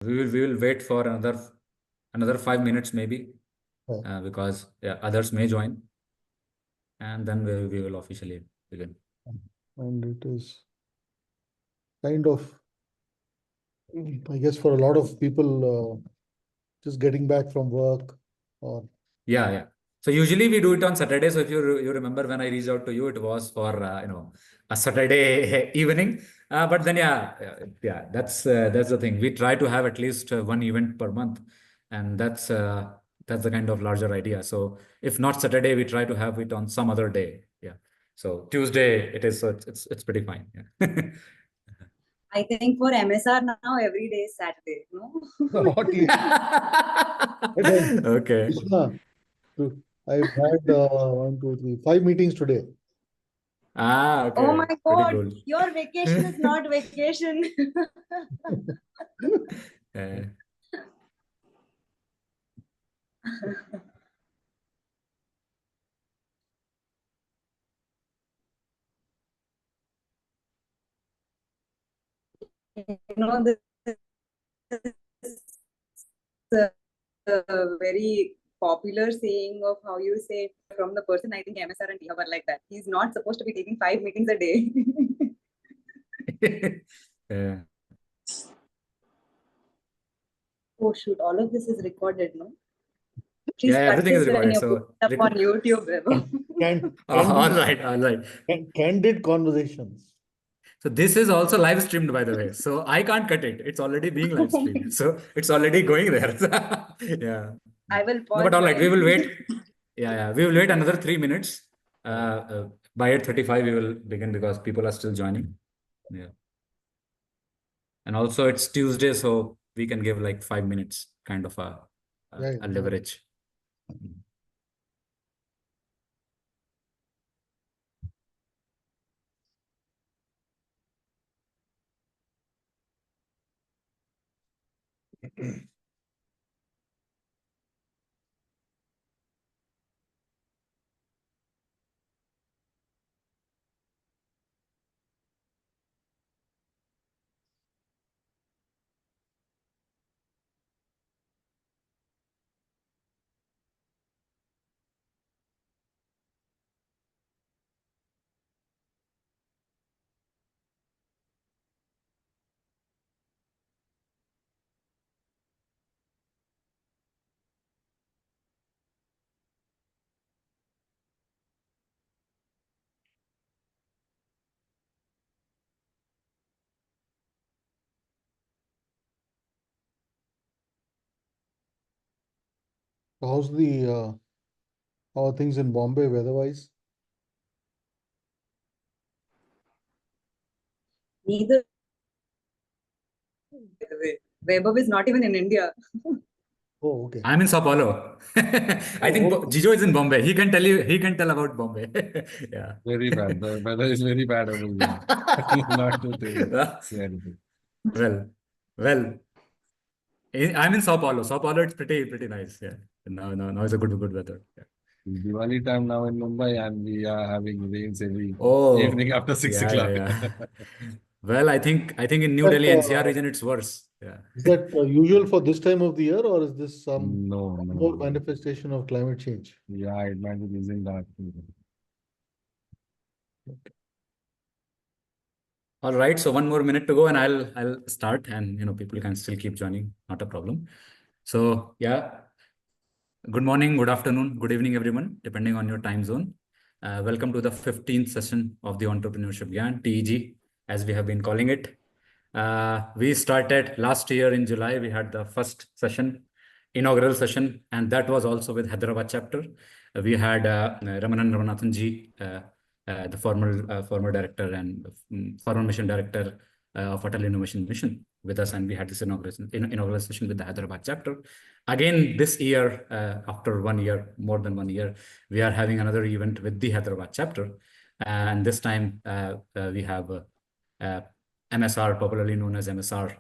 We will wait for another 5 minutes maybe, because others may join, and then we will officially begin. And it is kind of, I guess, for a lot of people, just getting back from work or. Yeah. So usually we do it on Saturday. So if you remember when I reached out to you, it was for a Saturday evening. But then that's the thing. We try to have at least one event per month, and that's the kind of larger idea. So if not Saturday, we try to have it on some other day. Yeah. So Tuesday it is. So it's pretty fine. Yeah. I think for MSR now every day is Saturday. No. Okay. I've had 1, 2, 3, 5 meetings today. Okay. Oh my God, cool. your vacation is not vacation. This is a very popular saying of how you say from the person. I think MSR and TEG are like that. He's not supposed to be taking 5 meetings a day. Oh shoot, all of this is recorded, no? Please everything is recorded. So up on YouTube. All right. Candid conversations. So this is also live streamed, by the way. So I can't cut it. It's already being live streamed. So it's already going there. Yeah. I will pause. No, but all right, we will wait. Yeah. We will wait another 3 minutes. By 8:35 we will begin because people are still joining. Yeah. And also it's Tuesday, so we can give like 5 minutes kind of a leverage. How's how are things in Bombay weather-wise? Neither. Vaibhav is not even in India. Oh, okay. I'm in Sao Paulo. I think Jijo is in Bombay. He can tell about Bombay. Yeah. Very bad. The weather is very bad over here. Not to say anything. Well. I'm in Sao Paulo. Sao Paulo, it's pretty nice. Yeah. Now it's a good weather. Yeah. Diwali time now in Mumbai, and we are having rains every evening after 6 o'clock. Yeah. Well, I think in New Delhi NCR region it's worse. Yeah. Is that usual for this time of the year, or is this some more manifestation of climate change? Yeah, it might be using that. Okay. All right, so 1 more minute to go, and I'll start, and people can still keep joining, not a problem. So yeah, good morning, good afternoon, good evening, everyone, depending on your time zone. Welcome to the 15th session of the Entrepreneurship Gyan, TEG, as we have been calling it. We started last year in July. We had the first session, inaugural session, and that was also with Hyderabad chapter. We had Ramanan Ramanathan ji, the former director and former mission director of Atal Innovation Mission with us, and we had this inaugural session with the Hyderabad chapter. Again, this year, after 1 year, more than 1 year, we are having another event with the Hyderabad chapter, and this time we have MSR, popularly known as MSR,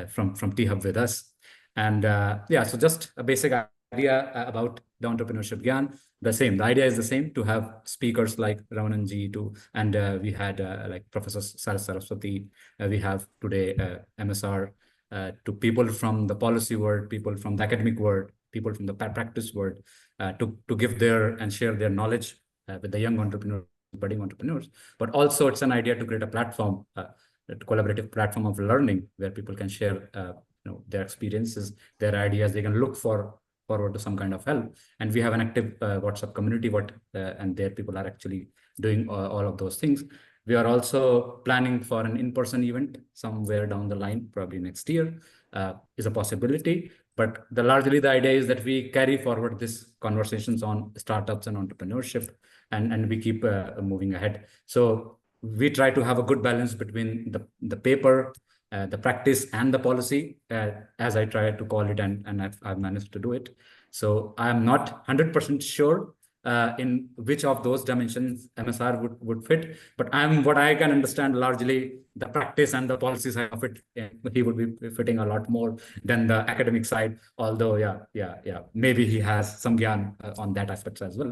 from T-Hub with us. And so just a basic idea about the Entrepreneurship Gyan. The idea is the same, to have speakers like Ramananji and we had like Professor Saraswati. We have today MSR to people from the policy world, people from the academic world, people from the practice world, to give their and share their knowledge with the young entrepreneurs, budding entrepreneurs. But also it's an idea to create a platform, a collaborative platform of learning where people can share their experiences, their ideas. They can look forward to some kind of help. And we have an active WhatsApp community, and there people are actually doing all of those things. We are also planning for an in-person event somewhere down the line, probably next year, is a possibility. But largely the idea is that we carry forward these conversations on startups and entrepreneurship, and we keep moving ahead. So we try to have a good balance between the paper, the practice, and the policy, as I try to call it, and I've managed to do it. So I'm not 100% sure in which of those dimensions MSR would fit, but what I can understand, largely the practice and the policy side of it, he would be fitting a lot more than the academic side. Although, maybe he has some Gyan on that aspect as well,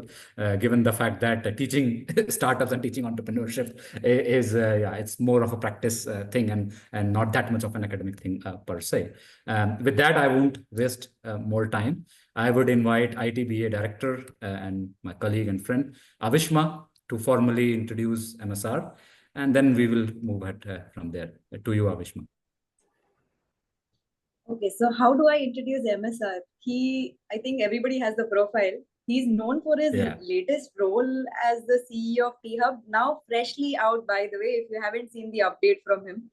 given the fact that teaching startups and teaching entrepreneurship is, it's more of a practice thing and not that much of an academic thing per se. With that, I won't waste more time. I would invite ITBA Director and my colleague and friend, Avishma, to formally introduce MSR, and then we will move ahead from there. To you, Avishma. Okay, so how do I introduce MSR? I think everybody has the profile. He's known for his latest role as the CEO of T-Hub, now freshly out, by the way, if you haven't seen the update from him.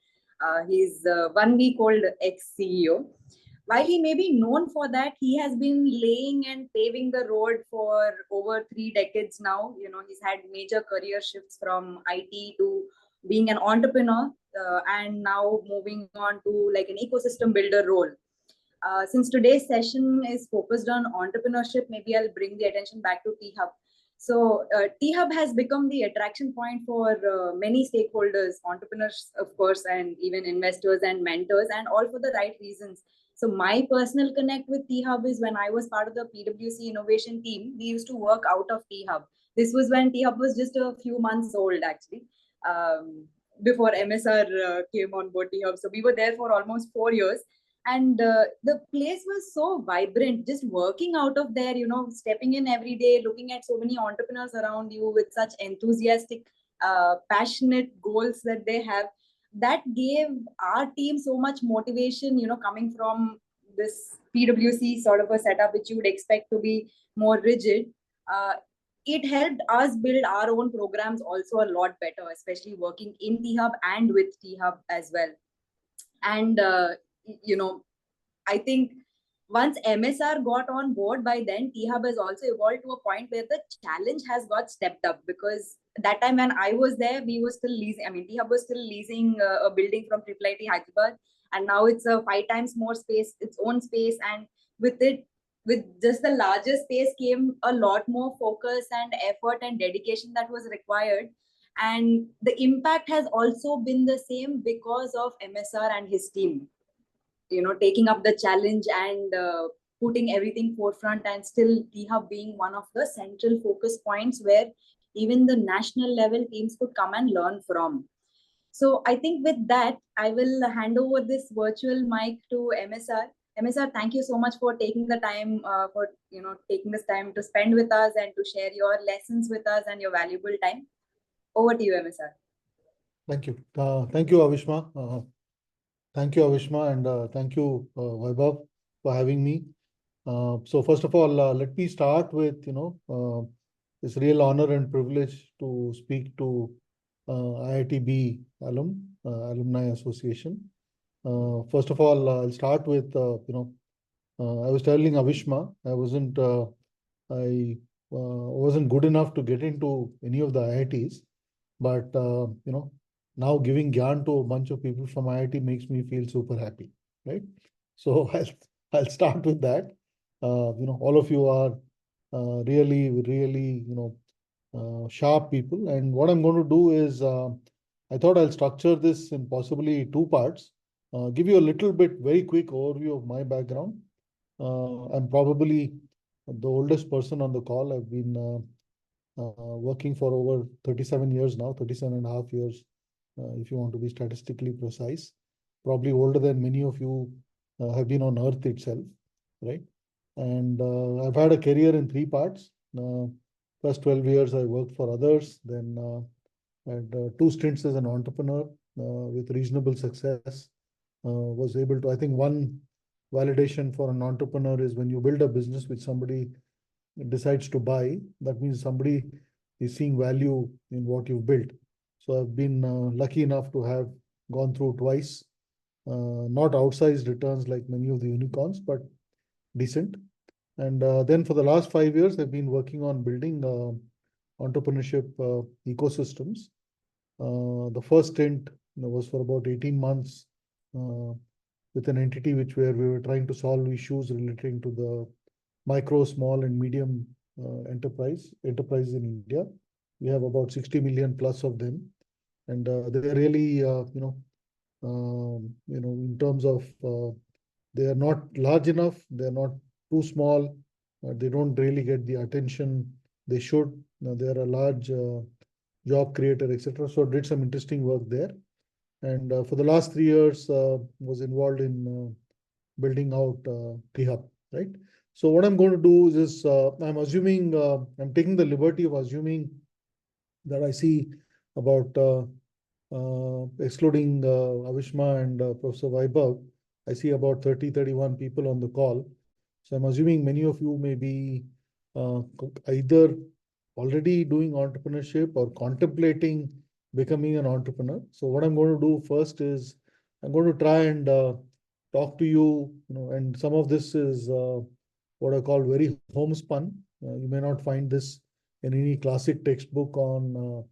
He's 1 week old ex-CEO. While he may be known for that, he has been laying and paving the road for over 3 decades now. He's had major career shifts from IT to being an entrepreneur, and now moving on to like an ecosystem builder role. Since today's session is focused on entrepreneurship, maybe I'll bring the attention back to T-Hub. So T-Hub has become the attraction point for many stakeholders, entrepreneurs, of course, and even investors and mentors, and all for the right reasons. So my personal connect with T-Hub is when I was part of the PwC innovation team. We used to work out of T-Hub. This was when T-Hub was just a few months old, actually, before MSR came on board T-Hub. So we were there for almost 4 years. And the place was so vibrant, just working out of there, stepping in every day, looking at so many entrepreneurs around you with such enthusiastic, passionate goals that they have. That gave our team so much motivation, coming from this PwC sort of a setup, which you would expect to be more rigid. It helped us build our own programs also a lot better, especially working in T-Hub and with T-Hub as well. And, I think once MSR got on board, by then T-Hub has also evolved to a point where the challenge has got stepped up, because that time when I was there, we were still leasing, T-Hub was still leasing a building from IIIT Hyderabad, and now it's a 5 times more space, its own space. And with just the larger space came a lot more focus and effort and dedication that was required. And the impact has also been the same because of MSR and his team, taking up the challenge and putting everything forefront, and still T-Hub being one of the central focus points where even the national level teams could come and learn from. So I think with that, I will hand over this virtual mic to MSR. MSR, thank you so much for taking the time, taking this time to spend with us and to share your lessons with us and your valuable time. Over to you, MSR. Thank you. Thank you, Avishma. Thank you, Avishma, and thank you, Vaibhav, for having me. So first of all, let me start with, this real honor and privilege to speak to IITB Alumni Association. First of all, I'll start with, I was telling Avishma, I wasn't good enough to get into any of the IITs, but, now giving Gyan to a bunch of people from IIT makes me feel super happy, right? So I'll start with that. All of you are really, sharp people. And what I'm going to do is, I thought I'll structure this in possibly 2 parts. Give you a little bit, very quick overview of my background. I'm probably the oldest person on the call. I've been working for over 37 years now, 37 and a half years. If you want to be statistically precise. probably older than many of you have been on Earth itself, right? And I've had a career in three parts. First 12 years I worked for others, then had 2 stints as an entrepreneur with reasonable success. Was able to, I think one validation for an entrepreneur is when you build a business which somebody decides to buy, that means somebody is seeing value in what you've built. So I've been lucky enough to have gone through twice, not outsized returns like many of the unicorns, but decent. And then for the last 5 years, I've been working on building entrepreneurship ecosystems. The first stint was for about 18 months with an entity where we were trying to solve issues relating to the micro, small, and medium enterprises in India. We have about 60 million plus of them, and they're really, in terms of they are not large enough, they're not too small, they don't really get the attention they should. They're a large job creator, etc. So I did some interesting work there. And for the last 3 years, was involved in building out T-Hub, right? So what I'm going to do is I'm assuming, I'm taking the liberty of assuming that I see about, excluding Avishma and Professor Vaibhav, I see about 31 people on the call. So I'm assuming many of you may be either already doing entrepreneurship or contemplating becoming an entrepreneur. So what I'm going to do first is I'm going to try and talk to you, and some of this is what I call very homespun. You may not find this in any classic textbook on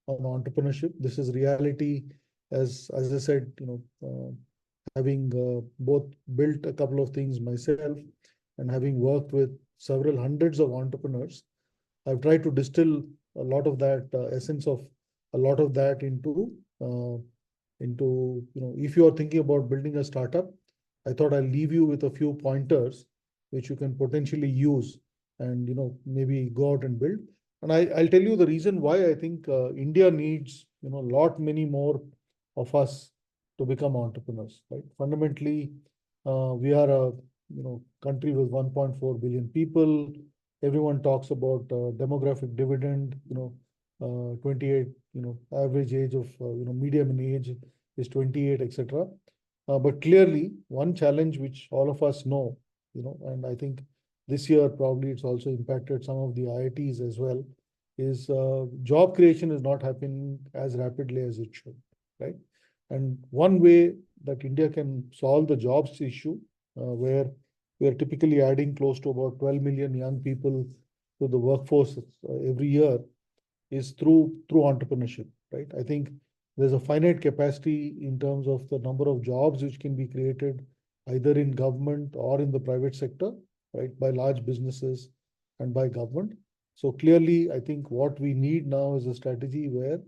on entrepreneurship. This is reality, as I said, having both built a couple of things myself and having worked with several hundreds of entrepreneurs. I've tried to distill a lot of that essence of a lot of that into if you are thinking about building a startup, I thought I'll leave you with a few pointers which you can potentially use and maybe go out and build. And I'll tell you the reason why I think India needs many more of us to become entrepreneurs, right? Fundamentally, we are a country with 1.4 billion people. Everyone talks about demographic dividend. 28. Average age of medium in age is 28, etc. But clearly, one challenge which all of us know, and I think this year probably it's also impacted some of the IITs as well, is job creation is not happening as rapidly as it should, right? And one way that India can solve the jobs issue, where we are typically adding close to about 12 million young people to the workforce every year, is through entrepreneurship, right? I think there's a finite capacity in terms of the number of jobs which can be created either in government or in the private sector, right, by large businesses and by government. So clearly, I think what we need now is a strategy where,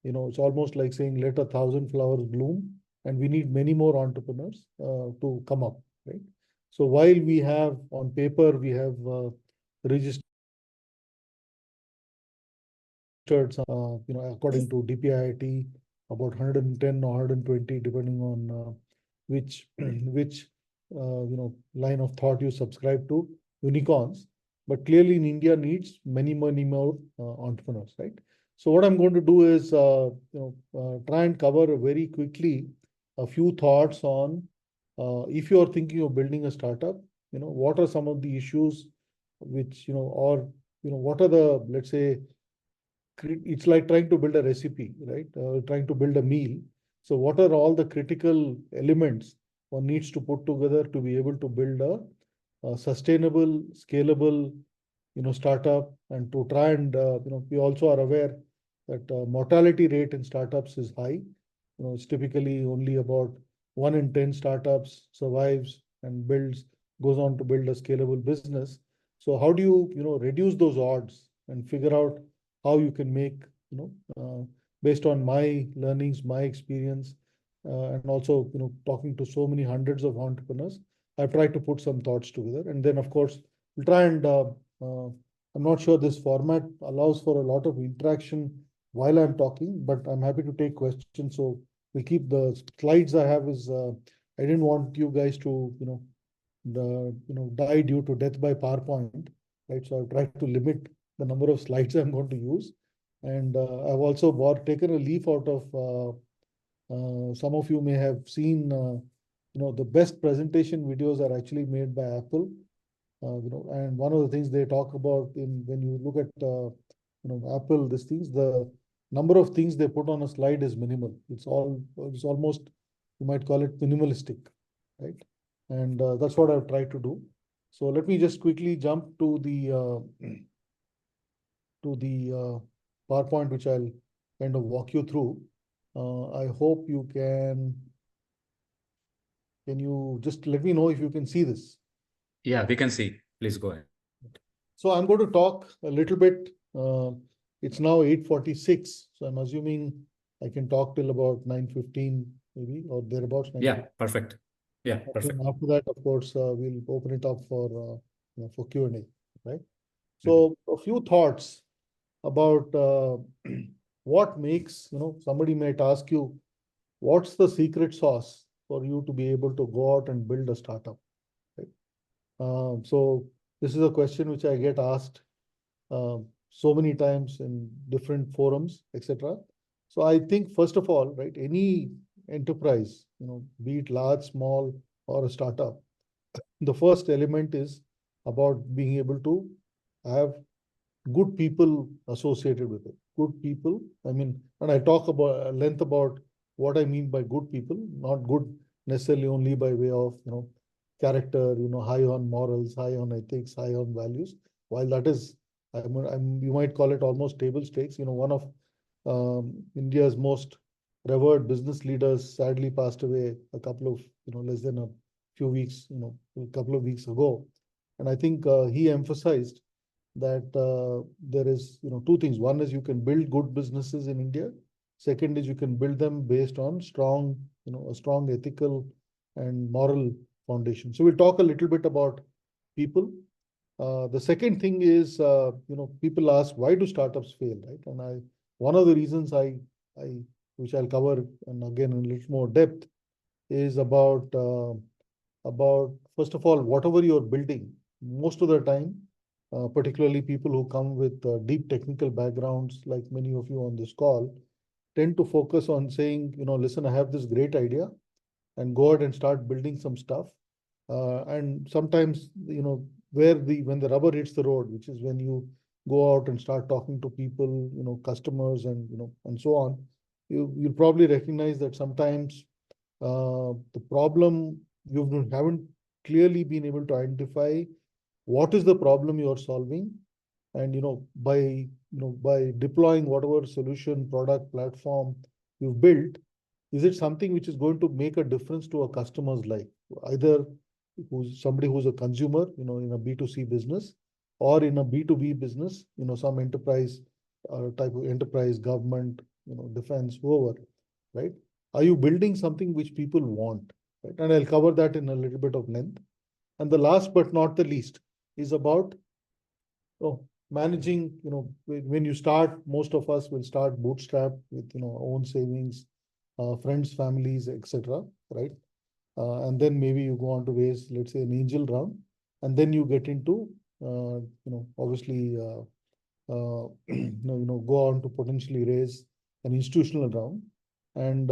it's almost like saying, let 1,000 flowers bloom, and we need many more entrepreneurs to come up, right? So while we have on paper, we have registered, according to DPIIT, about 110 or 120, depending on which line of thought you subscribe to, unicorns. But clearly, in India needs many more entrepreneurs, right? So what I'm going to do is try and cover very quickly a few thoughts on if you are thinking of building a startup, what are some of the issues which what are the, let's say, it's like trying to build a recipe, right? Trying to build a meal. So what are all the critical elements one needs to put together to be able to build a sustainable, scalable, startup, and to try and, we also are aware that mortality rate in startups is high. It's typically only about 1 in 10 startups survives and goes on to build a scalable business. So how do you, reduce those odds and figure out how you can make, based on my learnings, my experience, and also, talking to so many hundreds of entrepreneurs, I've tried to put some thoughts together. And then, of course, we'll try and, I'm not sure this format allows for a lot of interaction while I'm talking, but I'm happy to take questions. So we'll keep the slides I have is, I didn't want you guys to, die due to death by PowerPoint, right? So I've tried to limit the number of slides I'm going to use. And I've also taken a leaf out of, some of you may have seen, the best presentation videos are actually made by Apple. And one of the things they talk about when you look at, Apple, the number of things they put on a slide is minimal. It's almost, you might call it minimalistic, right? And that's what I've tried to do. So let me just quickly jump to the PowerPoint, which I'll kind of walk you through. I hope you can you just let me know if you can see this? Yeah, we can see. Please go ahead. So I'm going to talk a little bit. It's now 8:46, so I'm assuming I can talk till about 9:15 maybe, or thereabouts. Yeah, perfect. Yeah, perfect. After that, of course, we'll open it up for Q&A, right? So a few thoughts about what makes, somebody might ask you, what's the secret sauce for you to be able to go out and build a startup, right? So this is a question which I get asked so many times in different forums, etc. So I think, first of all, right, any enterprise, be it large, small, or a startup, the first element is about being able to have good people associated with it. Good people, I mean, and I talk about at length about what I mean by good people, not good necessarily only by way of, character, high on morals, high on ethics, high on values. While that is, you might call it almost table stakes. One of India's most revered business leaders sadly passed away a couple of, less than a few weeks, a couple of weeks ago. And I think he emphasized that there is, two things. One is you can build good businesses in India. Second is you can build them based on strong, a strong ethical and moral foundation. So we'll talk a little bit about people. The second thing is, people ask, why do startups fail, right? And one of the reasons which I'll cover, and again in a little more depth, is about first of all, whatever you're building, most of the time, particularly people who come with deep technical backgrounds, like many of you on this call, tend to focus on saying, listen, I have this great idea, and go ahead and start building some stuff. And sometimes, when the rubber hits the road, which is when you go out and start talking to people, customers, and and so on, you'll probably recognize that sometimes the problem, you haven't clearly been able to identify what is the problem you're solving, and by deploying whatever solution, product, platform you've built, is it something which is going to make a difference to a customer's life, either somebody who's a consumer, in a B2C business, or in a B2B business, some enterprise type of enterprise, government, defense, whoever, right? Are you building something which people want, right? And I'll cover that in a little bit of length. And the last but not the least is about managing, when you start, most of us will start bootstrap with, own savings, friends, families, etc., right? And then maybe you go on to raise, let's say, an angel round, and then you get into, obviously, go on to potentially raise an institutional round. And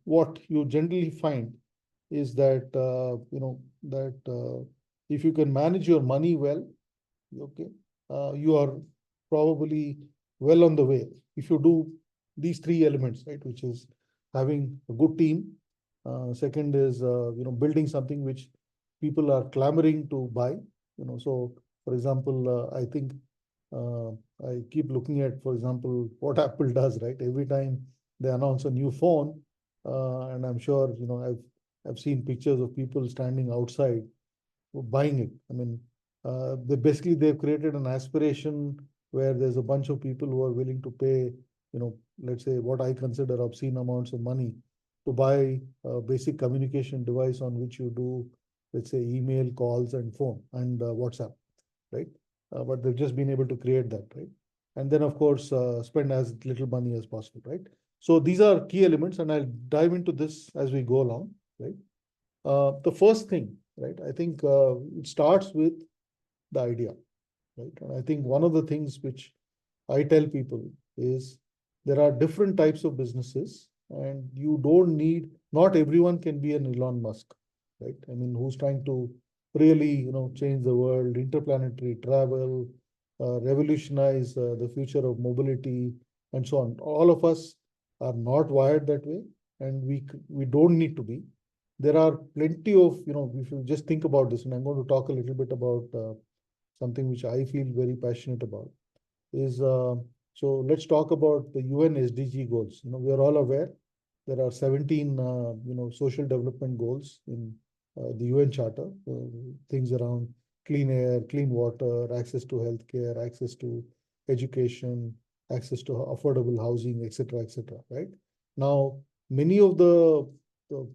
what you generally find is that, if you can manage your money well, okay, you are probably well on the way. If you do these three elements, right, which is having a good team. Second is, building something which people are clamoring to buy. So for example, I think I keep looking at, for example, what Apple does, right? Every time they announce a new phone, and I'm sure, I've seen pictures of people standing outside buying it. I mean, they've created an aspiration where there's a bunch of people who are willing to pay, let's say what I consider obscene amounts of money to buy a basic communication device on which you do, let's say, email, calls, and phone, and WhatsApp, right? But they've just been able to create that, right? And then, of course, spend as little money as possible, right? So these are key elements, and I'll dive into this as we go along, right? The first thing, right? I think it starts with the idea, right? And I think one of the things which I tell people is there are different types of businesses, and you don't need, not everyone can be an Elon Musk, right? I mean, who's trying to really, change the world, interplanetary travel, revolutionize the future of mobility, and so on. All of us are not wired that way, and we don't need to be. There are plenty of, if you just think about this, and I'm going to talk a little bit about something which I feel very passionate about, is so let's talk about the UN SDG goals. We are all aware there are 17 social development goals in the UN Charter, things around clean air, clean water, access to healthcare, access to education, access to affordable housing, etc., right? Now, many of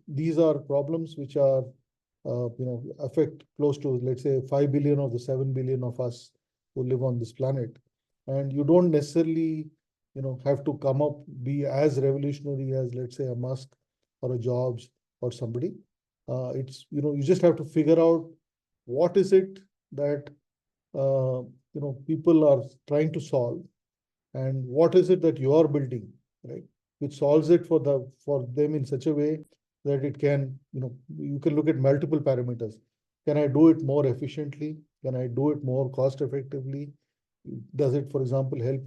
these are problems which are affect close to, let's say, 5 billion of the 7 billion of us who live on this planet. And you don't necessarily, have to be as revolutionary as, let's say, a Musk or a Jobs or somebody. You just have to figure out what is it that, people are trying to solve, and what is it that you are building, right? Which solves it for them in such a way that it can, you can look at multiple parameters. Can I do it more efficiently? Can I do it more cost effectively? Does it, for example, help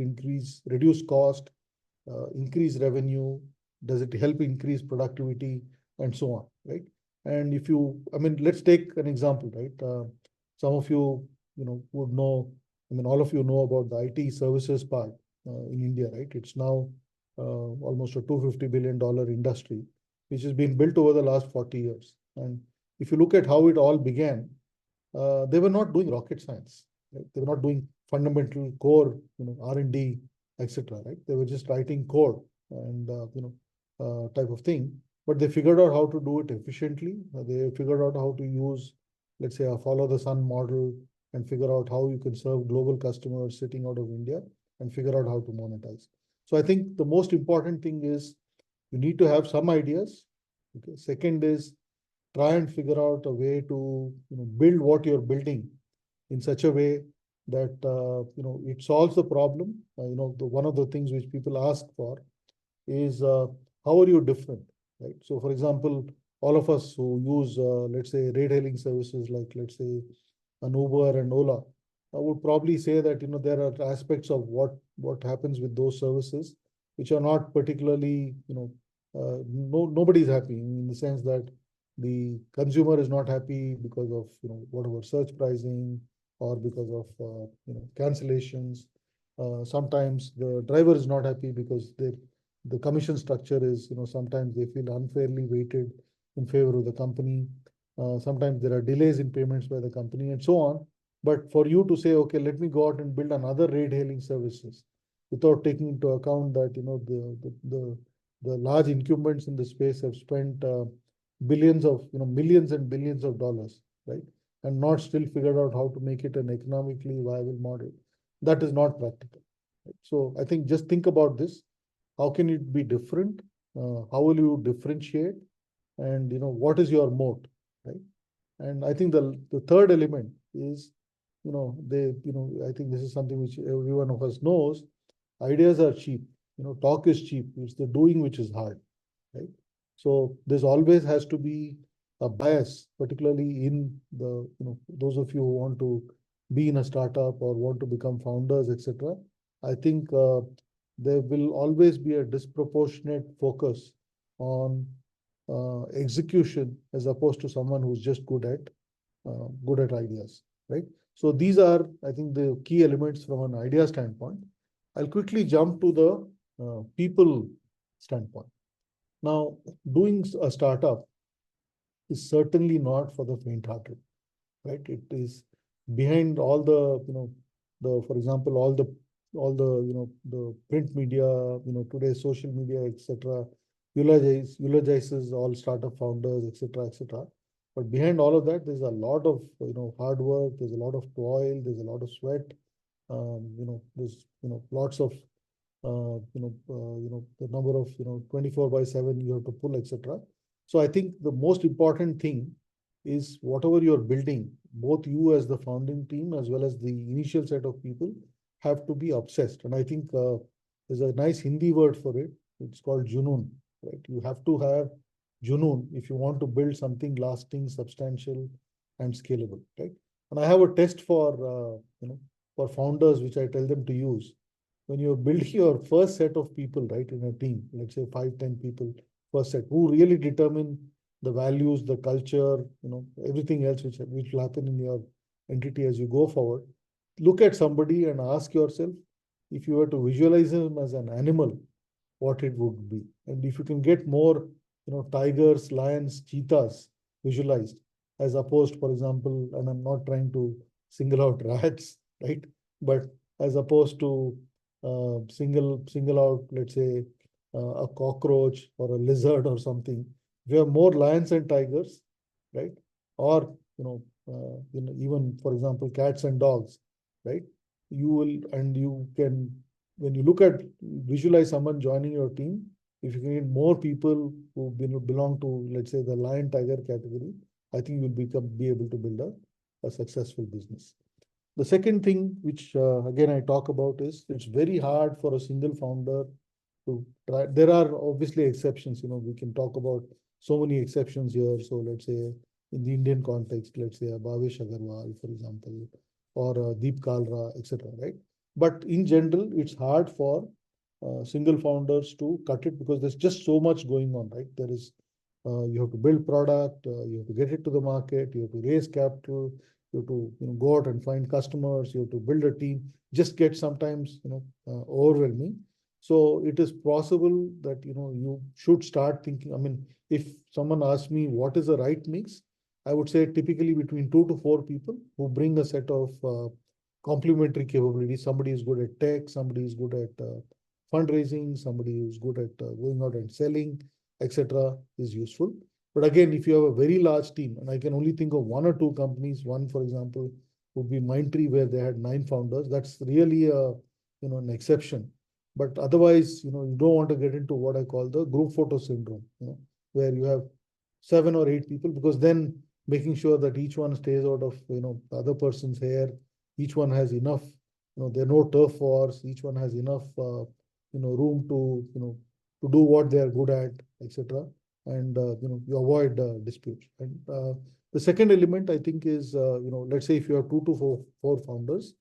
reduce cost, increase revenue? Does it help increase productivity, and so on, right? And let's take an example, right? Some of you, would know, all of you know about the IT services part in India, right? It's now almost a $250 billion industry, which has been built over the last 40 years. And if you look at how it all began, they were not doing rocket science, right? They were not doing fundamental core, R&D, etc., right? They were just writing code and, type of thing. But they figured out how to do it efficiently. They figured out how to use, let's say, a follow the sun model, and figure out how you can serve global customers sitting out of India, and figure out how to monetize. So I think the most important thing is you need to have some ideas. Okay. Second is try and figure out a way to build what you're building in such a way that it solves the problem. One of the things which people ask for is how are you different, right? So, for example, all of us who use, let's say, ride-hailing services like, let's say, an Uber and Ola, I would probably say that there are aspects of what happens with those services which are not particularly, nobody's happy, in the sense that the consumer is not happy because of whatever search pricing, or because of cancellations. Sometimes the driver is not happy because the commission structure is, sometimes they feel unfairly weighted in favor of the company. Sometimes there are delays in payments by the company, and so on. But for you to say, okay, let me go out and build another ride-hailing services without taking into account that the large incumbents in the space have spent billions of millions and billions of dollars, right, and not still figured out how to make it an economically viable model, that is not practical. Right? So I think just think about this. How can it be different? How will you differentiate? And what is your moat, right? And I think the third element is, I think this is something which every one of us knows. Ideas are cheap. Talk is cheap. It's the doing which is hard, right? So there's always has to be a bias, particularly in those of you who want to be in a startup or want to become founders, etc. I think there will always be a disproportionate focus on execution as opposed to someone who's just good at ideas, right? So these are, I think, the key elements from an idea standpoint. I'll quickly jump to the people standpoint. Now, doing a startup is certainly not for the faint-hearted, right? It is behind all the for example, all the the print media, today's social media, etc. eulogizes all startup founders, etc. But behind all of that, there's a lot of hard work. There's a lot of toil. There's a lot of sweat. There's lots of the number of 24/7 you have to pull, etc. So I think the most important thing is whatever you're building, both you as the founding team as well as the initial set of people have to be obsessed. And I think there's a nice Hindi word for it. It's called junoon, right? You have to have junoon if you want to build something lasting, substantial, and scalable, right? And I have a test for for founders, which I tell them to use. When you're building your first set of people, right, in a team, let's say 5-10 people, first set, who really determine the values, the culture, everything else which will happen in your entity as you go forward. Look at somebody and ask yourself, if you were to visualize him as an animal, what it would be. And if you can get more, tigers, lions, cheetahs visualized, as opposed, for example, and I'm not trying to single out rats, right? But as opposed to single out, let's say, a cockroach or a lizard or something. If you have more lions and tigers, right? Or even, for example, cats and dogs, right? You can, when you look at, visualize someone joining your team, if you can get more people who belong to, let's say, the lion tiger category, I think you'll be able to build a successful business. The second thing, which again I talk about, is it's very hard for a single founder to try. There are obviously exceptions. We can talk about so many exceptions here. So let's say in the Indian context, let's say Bhavesh Agarwal, for example, or Deep Kalra, etc. Right? But in general, it's hard for single founders to cut it because there's just so much going on, right? There is you have to build product, you have to get it to the market, you have to raise capital, you have to go out and find customers, you have to build a team. Just get sometimes overwhelming. So it is possible that you should start thinking. I mean, if someone asks me what is the right mix, I would say typically between 2 to 4 people who bring a set of complementary capabilities. Somebody is good at tech, somebody is good at fundraising, somebody who's good at going out and selling, etc. is useful. But again, if you have a very large team, and I can only think of 1 or 2 companies, one, for example, would be Mindtree, where they had 9 founders. That's really an exception. But otherwise, you don't want to get into what I call the group photo syndrome, where you have 7 or 8 people, because then making sure that each one stays out of the other person's hair, each one has enough, there are no turf wars, each one has enough room to to do what they are good at, etc. And you avoid disputes. And the second element, I think, is let's say if you have 2 to 4 founders,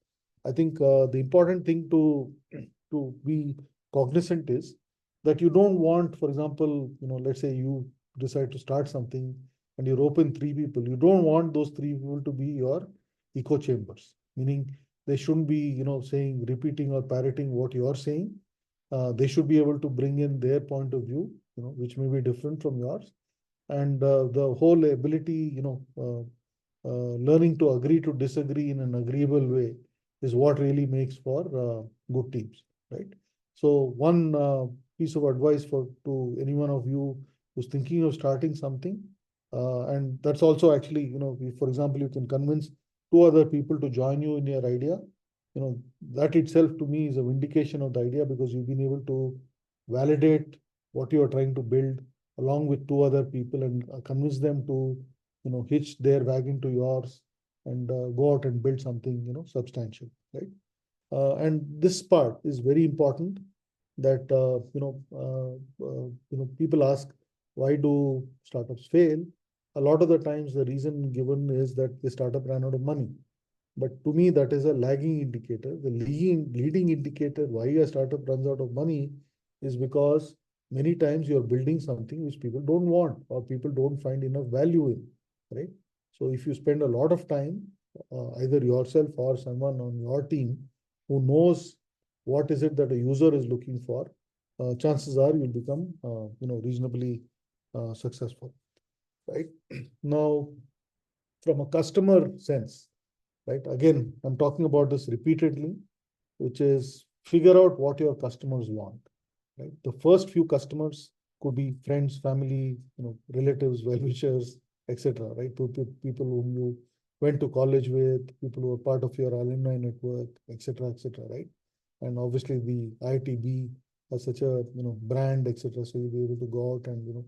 I think the important thing to be cognizant is that you don't want, for example, let's say you decide to start something and you're open 3 people. You don't want those 3 people to be your echo chambers, meaning they shouldn't be saying, repeating or parroting what you're saying. They should be able to bring in their point of view, which may be different from yours. And the whole ability, learning to agree to disagree in an agreeable way is what really makes for good teams, right? So one piece of advice to any one of you who's thinking of starting something, and that's also actually, if, for example, you can convince 2 other people to join you in your idea, that itself to me is a vindication of the idea, because you've been able to validate what you are trying to build along with 2 other people and convince them to, hitch their wagon to yours and go out and build something, substantial, right? And this part is very important, that, people ask, why do startups fail? A lot of the times the reason given is that the startup ran out of money. But to me, that is a lagging indicator. The leading indicator why a startup runs out of money is because many times you're building something which people don't want or people don't find enough value in, right? So if you spend a lot of time, either yourself or someone on your team who knows what is it that a user is looking for, chances are you'll become, reasonably successful, right? Now, from a customer sense, right? Again, I'm talking about this repeatedly, which is figure out what your customers want, right? The first few customers could be friends, family, relatives, well-wishers, etc., right? People whom you went to college with, people who are part of your alumni network, etc., right? And obviously the IITB has such a brand, etc. So you'll be able to go out and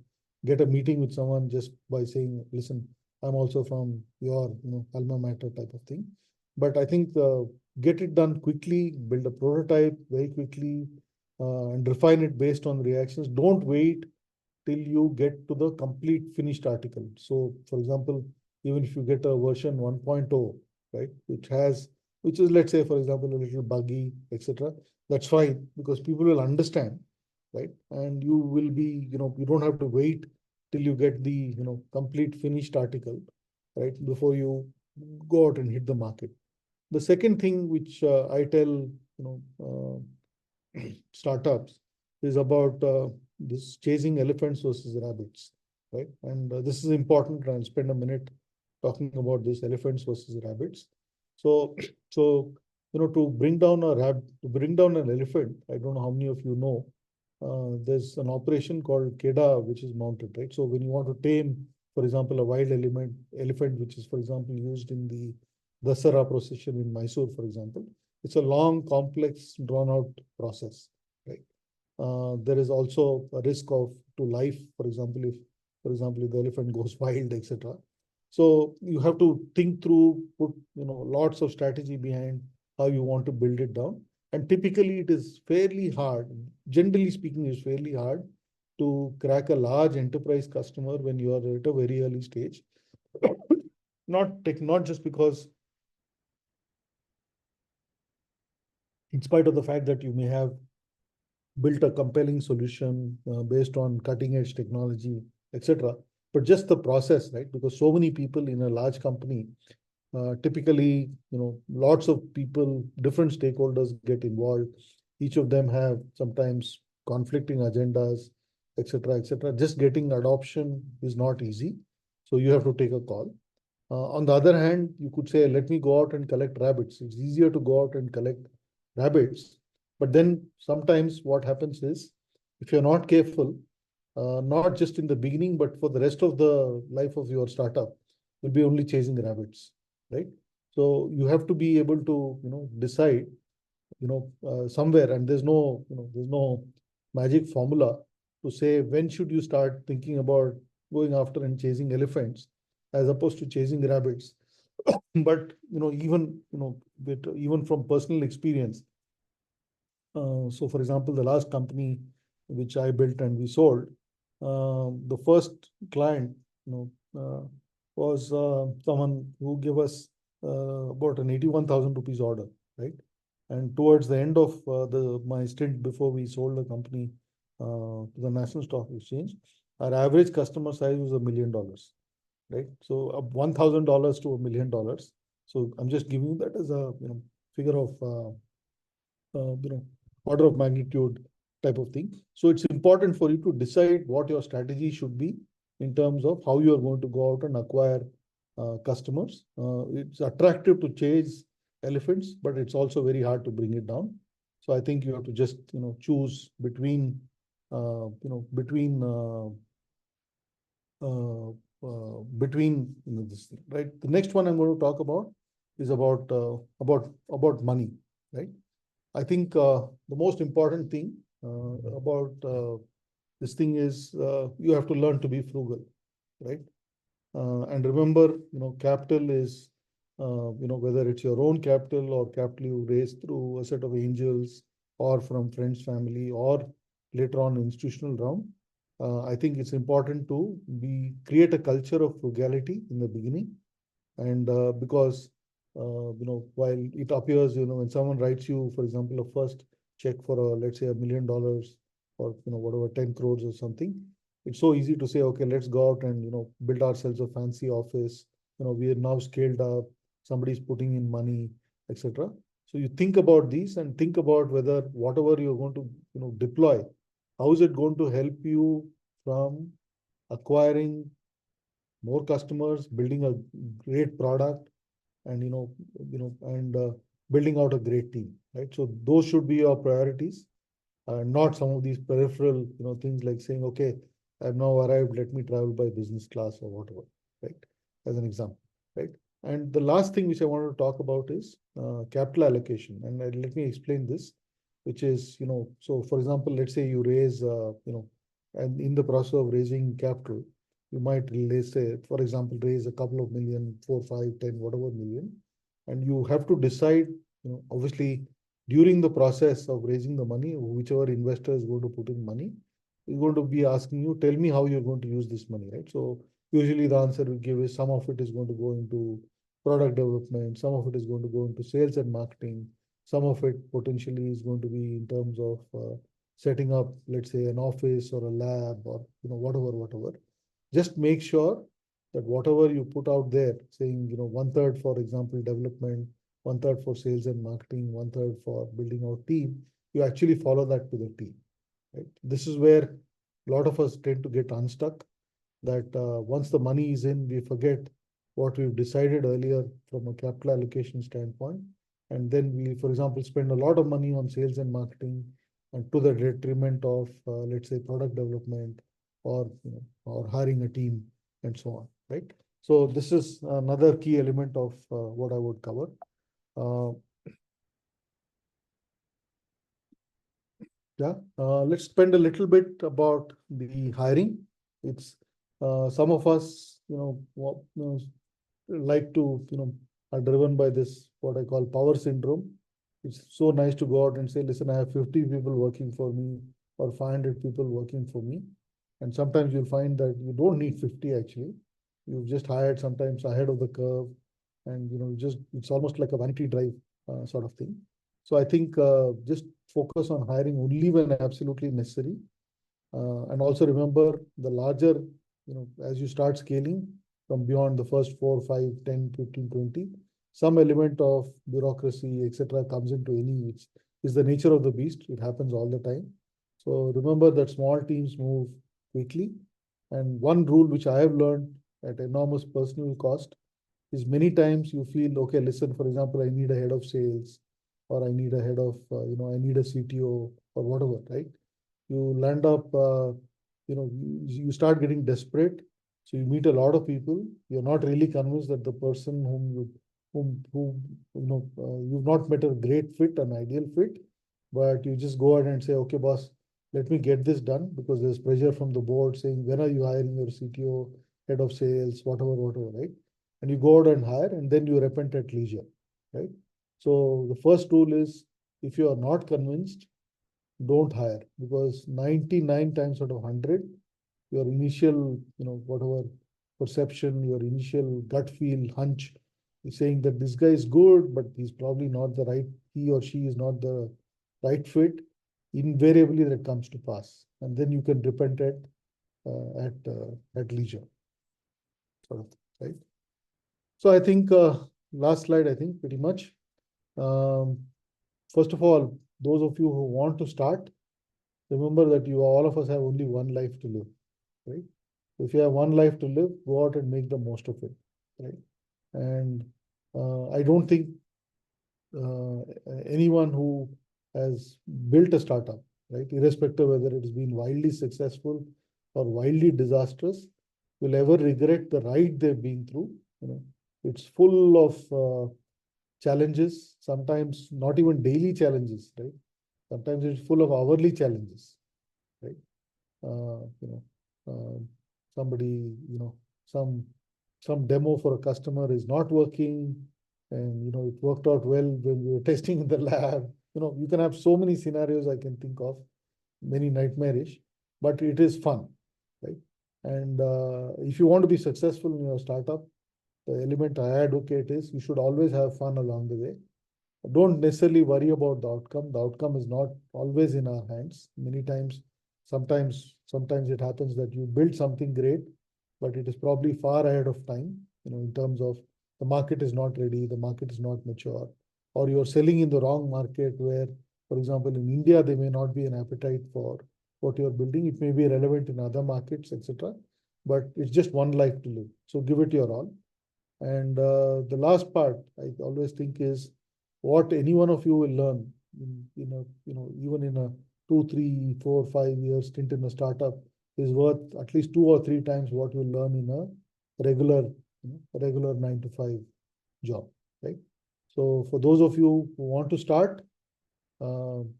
get a meeting with someone just by saying, listen, I'm also from your alma mater type of thing. But I think get it done quickly, build a prototype very quickly, and refine it based on reactions. Don't wait till you get to the complete finished article. So, for example, even if you get a version 1.0, right, which is, let's say, for example, a little buggy, etc., that's fine because people will understand, right? And you will be, you don't have to wait till you get the, complete finished article, right, before you go out and hit the market. The second thing which I tell, startups is about this chasing elephants versus rabbits, right? And this is important. I'll spend a minute talking about this elephants versus rabbits. So, to bring down an elephant, I don't know how many of you know, there's an operation called KEDA, which is mounted, right? So when you want to tame, for example, a wild elephant, which is, for example, used in the Dasara procession in Mysore, for example, it's a long, complex, drawn-out process, right? There is also a risk to life, for example, if the elephant goes wild, etc. So you have to think through, put lots of strategy behind how you want to build it down. And typically, it is fairly hard. Generally speaking, it's fairly hard to crack a large enterprise customer when you are at a very early stage. Not just because, in spite of the fact that you may have built a compelling solution based on cutting edge technology, etc., but just the process, right? Because so many people in a large company, typically, lots of people, different stakeholders get involved. Each of them have sometimes conflicting agendas, etc., etc. Just getting adoption is not easy. So you have to take a call. On the other hand, you could say, let me go out and collect rabbits. It's easier to go out and collect rabbits. But then sometimes what happens is, if you're not careful, not just in the beginning, but for the rest of the life of your startup, you'll be only chasing rabbits, right? So you have to be able to, decide, somewhere, and there's no magic formula to say when should you start thinking about going after and chasing elephants as opposed to chasing rabbits. But even from personal experience, so for example, the last company which I built and we sold, the first client, was someone who gave us about an 81,000 rupees order, right? And towards the end of my stint before we sold the company to the National Stock Exchange, our average customer size was $1 million, right? So $1,000 to $1 million. So I'm just giving you that as a figure of order of magnitude type of thing. So it's important for you to decide what your strategy should be in terms of how you are going to go out and acquire customers. It's attractive to chase elephants, but it's also very hard to bring it down. So I think you have to just choose between this thing, right? The next one I'm going to talk about is about money, right? I think the most important thing about this thing is you have to learn to be frugal, right? And remember, capital is, whether it's your own capital or capital you raise through a set of angels or from friends, family, or later on institutional round. I think it's important to create a culture of frugality in the beginning. And because, while it appears, when someone writes you, for example, a first check for, let's say, $1 million or, whatever, 10 crores or something, it's so easy to say, okay, let's go out and, build ourselves a fancy office. We are now scaled up, somebody's putting in money, etc. So you think about these and think about whether whatever you're going to, deploy, how is it going to help you from acquiring more customers, building a great product, and building out a great team, right? So those should be your priorities, not some of these peripheral, things like saying, okay, I've now arrived, let me travel by business class or whatever, right? As an example, right? And the last thing which I want to talk about is capital allocation. And let me explain this. which is, so for example, let's say you raise, and in the process of raising capital, you might, let's say, for example, raise a couple of million, 4, 5, 10, whatever million, and you have to decide, obviously, during the process of raising the money, whichever investor is going to put in money is going to be asking you, tell me how you're going to use this money, right? So usually the answer we give is some of it is going to go into product development, some of it is going to go into sales and marketing, some of it potentially is going to be in terms of setting up, let's say, an office or a lab or whatever. Just make sure that whatever you put out there, saying 1/3, for example, development, 1/3 for sales and marketing, 1/3 for building our team, you actually follow that to the team. Right? This is where a lot of us tend to get unstuck, that once the money is in, we forget what we've decided earlier from a capital allocation standpoint. And then we, for example, spend a lot of money on sales and marketing and to the detriment of, let's say, product development or hiring a team and so on, right? So this is another key element of what I would cover. Let's spend a little bit about the hiring. It's some of us, like to, are driven by this, what I call power syndrome. It's so nice to go out and say, listen, I have 50 people working for me or 500 people working for me. And sometimes you'll find that you don't need 50 actually. You've just hired sometimes ahead of the curve. And, it's almost like a vanity drive sort of thing. So I think just focus on hiring only when absolutely necessary. And also remember the larger, as you start scaling from beyond the first 4, 5, 10, 15, 20, some element of bureaucracy, etc., comes into any, which is the nature of the beast. It happens all the time. So remember that small teams move quickly. And one rule which I have learned at enormous personal cost is many times you feel, okay, listen, for example, I need a head of sales, or I need a head of, I need a CTO or whatever, right? You land up, you start getting desperate. So you meet a lot of people. You're not really convinced that the person you've not met a great fit, an ideal fit, but you just go ahead and say, okay, boss, let me get this done, because there's pressure from the board saying, when are you hiring your CTO, head of sales, whatever, right? And you go out and hire, and then you repent at leisure, right? So the first rule is, if you are not convinced, don't hire, because 99 times out of 100, your initial, whatever perception, your initial gut feel, hunch, is saying that this guy is good, but he's probably not the right, he or she is not the right fit. Invariably, that comes to pass, and then you can repent it at leisure, sort of, right? So I think last slide, I think pretty much. First of all, those of you who want to start, remember that all of us have only one life to live, right? If you have one life to live, go out and make the most of it, right? And I don't think anyone who has built a startup, right, irrespective whether it has been wildly successful or wildly disastrous, will ever regret the ride they've been through. It's full of challenges, sometimes not even daily challenges, right? Sometimes it's full of hourly challenges, right? Somebody, some demo for a customer is not working, and it worked out well when we were testing in the lab. You can have so many scenarios I can think of, many nightmarish, but it is fun, right? And if you want to be successful in your startup, the element I advocate is you should always have fun along the way. Don't necessarily worry about the outcome. The outcome is not always in our hands. Many times, sometimes it happens that you build something great, but it is probably far ahead of time, in terms of the market is not ready, the market is not mature, or you're selling in the wrong market where, for example, in India, there may not be an appetite for what you're building. It may be relevant in other markets, etc. But it's just one life to live. So give it your all. And the last part I always think is what any one of you will learn even in a 2, 3, 4, 5 years stint in a startup is worth at least 2 or 3 times what you learn in a regular 9 to 5 job, right? So for those of you who want to start,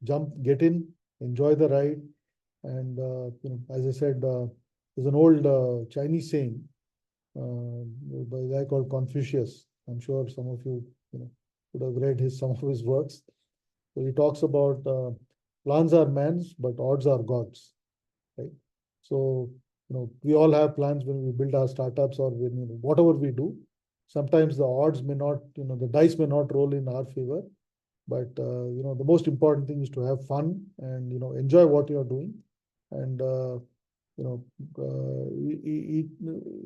jump, get in, enjoy the ride. And, as I said, there's an old Chinese saying by a guy called Confucius. I'm sure some of you, would have read some of his works. So he talks about plans are man's, but odds are God's, right? So, we all have plans when we build our startups or when, whatever we do. Sometimes the odds may not, the dice may not roll in our favor. But, the most important thing is to have fun and, enjoy what you're doing. And,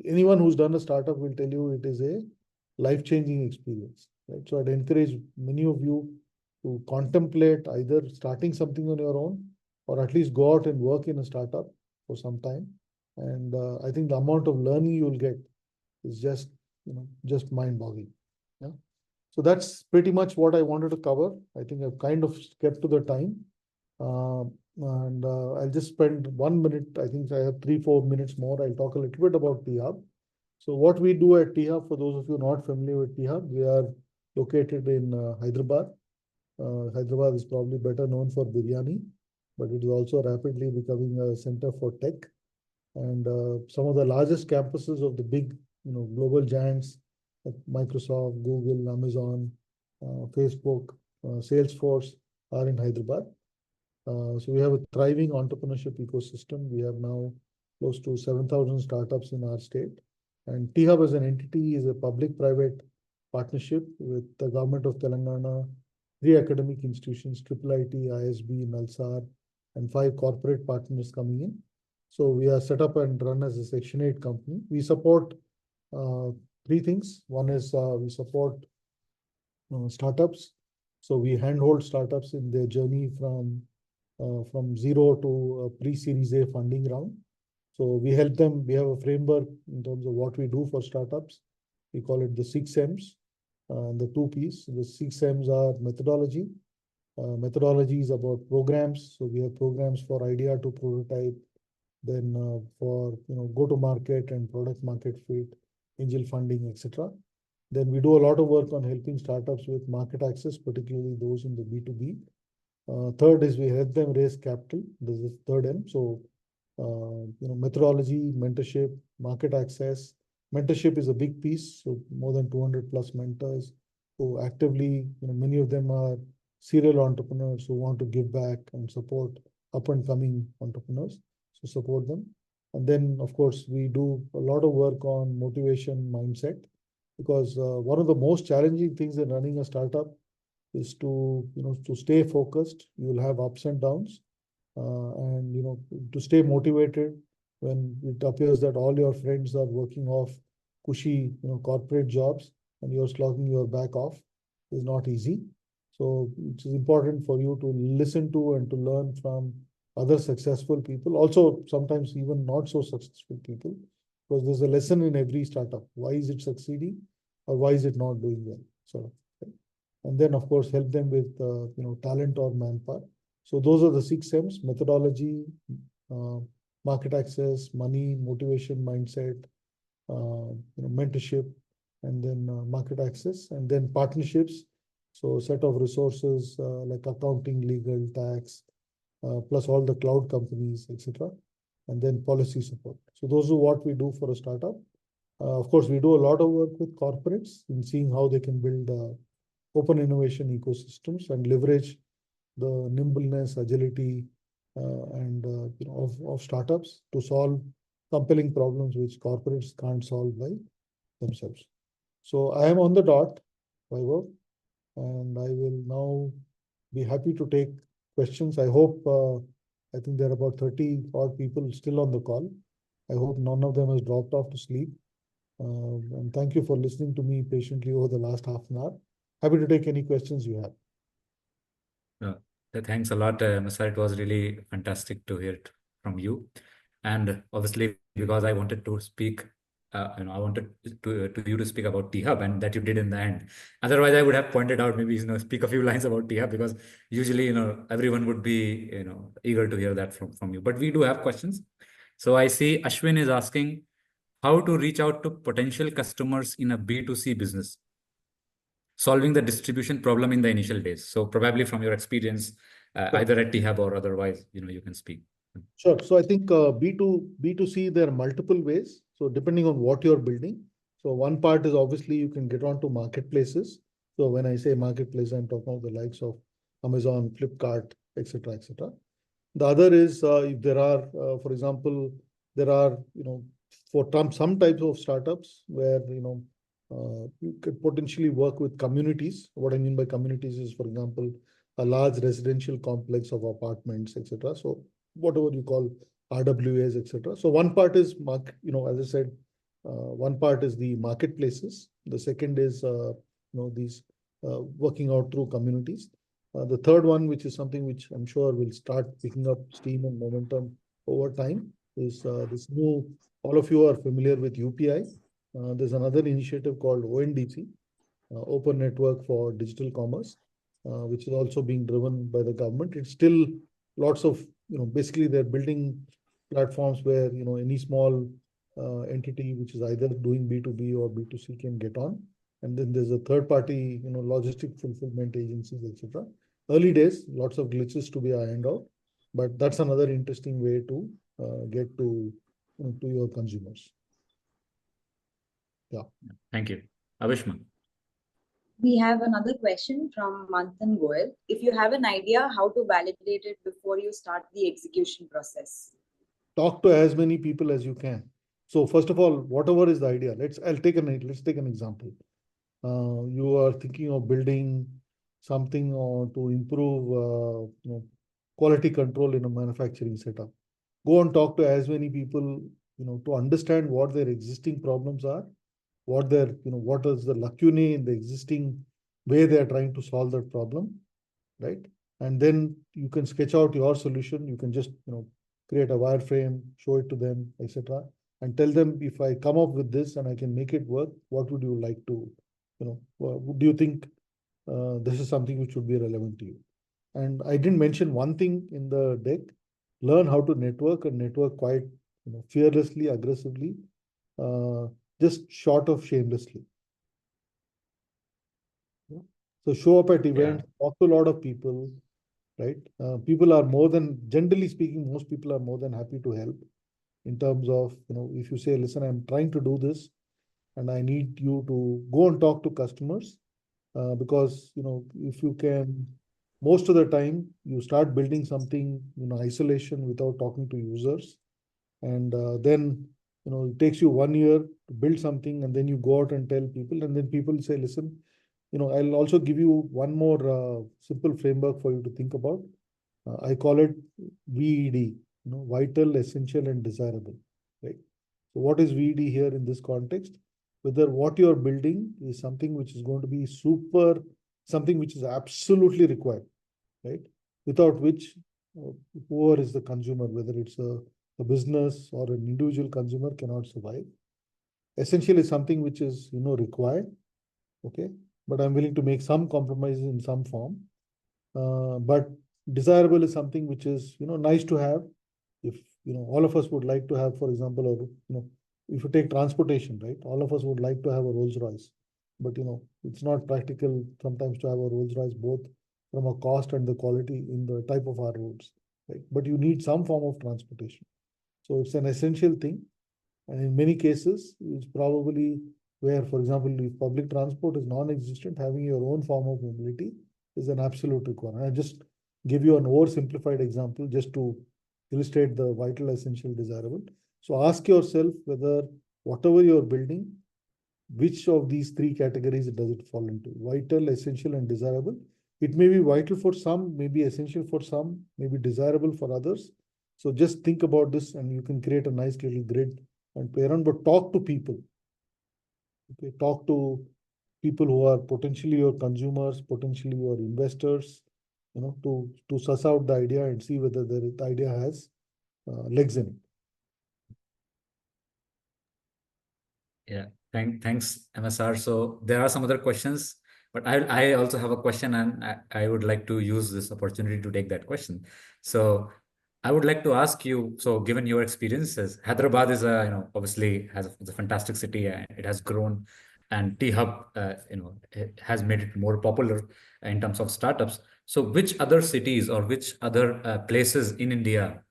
anyone who's done a startup will tell you it is a life-changing experience, right? So I'd encourage many of you to contemplate either starting something on your own or at least go out and work in a startup for some time. And I think the amount of learning you'll get is just, just mind-boggling. Yeah. So that's pretty much what I wanted to cover. I think I've kind of kept to the time. And I'll just spend 1 minute. I think I have 3-4 minutes more. I'll talk a little bit about T-Hub. So what we do at T-Hub, for those of you not familiar with T-Hub, we are located in Hyderabad. Hyderabad is probably better known for biryani, but it is also rapidly becoming a center for tech. And some of the largest campuses of the big, global giants like Microsoft, Google, Amazon, Facebook, Salesforce are in Hyderabad. So we have a thriving entrepreneurship ecosystem. We have now close to 7,000 startups in our state. And T-Hub as an entity is a public-private partnership with the government of Telangana, 3 academic institutions, IIIT, ISB, NALSAR, and 5 corporate partners coming in. So we are set up and run as a Section 8 company. We support 3 things. One is we support startups. So we handhold startups in their journey from zero to a pre-Series A funding round. So we help them. We have a framework in terms of what we do for startups. We call it the 6 M's, the 2 P's. The 6 M's are methodology. Methodology is about programs. So we have programs for idea to prototype, then for go-to-market and product market fit, angel funding, etc. Then we do a lot of work on helping startups with market access, particularly those in the B2B. Third is we help them raise capital. This is third M. So, methodology, mentorship, market access. Mentorship is a big piece. So more than 200 plus mentors who actively, many of them are serial entrepreneurs who want to give back and support up and coming entrepreneurs. So support them. And then, of course, we do a lot of work on motivation mindset, because one of the most challenging things in running a startup is to stay focused. You will have ups and downs, and to stay motivated when it appears that all your friends are working off cushy corporate jobs and you're slogging your back off is not easy. So it's important for you to listen to and to learn from other successful people, also sometimes even not so successful people, because there's a lesson in every startup. Why is it succeeding or why is it not doing well? So, and then of course help them with talent or manpower. So those are the 6 M's: methodology, market access, money, motivation, mindset, mentorship, and then market access, and then partnerships. So set of resources like accounting, legal, tax, plus all the cloud companies, etc. And then policy support. So those are what we do for a startup. Of course, we do a lot of work with corporates in seeing how they can build open innovation ecosystems and leverage the nimbleness, agility, and of startups to solve compelling problems which corporates can't solve by themselves. So I am on the dot, Vaibhav, and I will now be happy to take questions. I hope, I think there are about 30 odd people still on the call. I hope none of them has dropped off to sleep. And thank you for listening to me patiently over the last half an hour. Happy to take any questions you have. Thanks a lot, MSR. It was really fantastic to hear it from you. And obviously, because I wanted to speak, I wanted you to speak about T-Hub, and that you did in the end. Otherwise, I would have pointed out, maybe, speak a few lines about T-Hub, because usually, everyone would be, eager to hear that from you. But we do have questions. So I see Ashwin is asking how to reach out to potential customers in a B2C business. solving the distribution problem in the initial days. So probably from your experience, either at THub or otherwise, you can speak. Sure. So I think B2C, there are multiple ways. So depending on what you're building. So one part is obviously you can get onto marketplaces. So when I say marketplace, I'm talking about the likes of Amazon, Flipkart, etc., etc. The other is if there are, for example, there are, for some types of startups where, you could potentially work with communities. What I mean by communities is, for example, a large residential complex of apartments, etc. So whatever you call RWAs, etc. So one part is, as I said, one part is the marketplaces. The second is, these working out through communities. The third one, which is something which I'm sure will start picking up steam and momentum over time, is this new, all of you are familiar with UPI. There's another initiative called ONDC, Open Network for Digital Commerce, which is also being driven by the government. It's still lots of, basically they're building platforms where, any small entity which is either doing B2B or B2C can get on. And then there's a third party, logistic fulfillment agencies, etc. Early days, lots of glitches to be ironed out, but that's another interesting way to get to your consumers. Yeah. Thank you. Avishma. We have another question from Manthan Goel. If you have an idea how to validate it before you start the execution process? Talk to as many people as you can. So first of all, whatever is the idea, let's take an example. You are thinking of building something to improve quality control in a manufacturing setup. Go and talk to as many people, to understand what their existing problems are, what is the lacunae in the existing way they are trying to solve that problem, right? And then you can sketch out your solution. You can just, create a wireframe, show it to them, etc., and tell them, if I come up with this and I can make it work, what would you like to, do you think this is something which would be relevant to you? And I didn't mention one thing in the deck: learn how to network and network quite, fearlessly, aggressively, just short of shamelessly. Yeah. So show up at events, talk to a lot of people, right? People are generally speaking, most people are more than happy to help in terms of, if you say, listen, I'm trying to do this and I need you to go and talk to customers, because, if you can, most of the time you start building something, isolation without talking to users. And then, it takes you 1 year to build something, and then you go out and tell people, and then people say, listen, I'll also give you one more simple framework for you to think about. I call it VED, vital, essential, and desirable, right? So what is VED here in this context? Whether what you're building is something which is going to be something which is absolutely required, right? Without which, whoever is the consumer, whether it's a business or an individual consumer, cannot survive. Essential is something which is, required, okay? But I'm willing to make some compromises in some form. But desirable is something which is, nice to have. If, all of us would like to have, for example, if you take transportation, right? All of us would like to have a Rolls Royce, but, it's not practical sometimes to have a Rolls Royce, both from a cost and the quality in the type of our roads, right? But you need some form of transportation. So it's an essential thing. And in many cases, it's probably where, for example, if public transport is non-existent, having your own form of mobility is an absolute requirement. I just give you an oversimplified example just to illustrate the vital, essential, desirable. So ask yourself whether whatever you're building, which of these three categories does it fall into? Vital, essential, and desirable. It may be vital for some, maybe essential for some, maybe desirable for others. So just think about this, and you can create a nice little grid and play around, but talk to people. Okay, talk to people who are potentially your consumers, potentially your investors, to suss out the idea and see whether the idea has legs in it. Yeah, thanks, MSR. So there are some other questions, but I also have a question, and I would like to use this opportunity to take that question. So I would like to ask you, so given your experiences, Hyderabad is obviously is a fantastic city, and it has grown and T-Hub, has made it more popular in terms of startups. So which other cities or which other places in India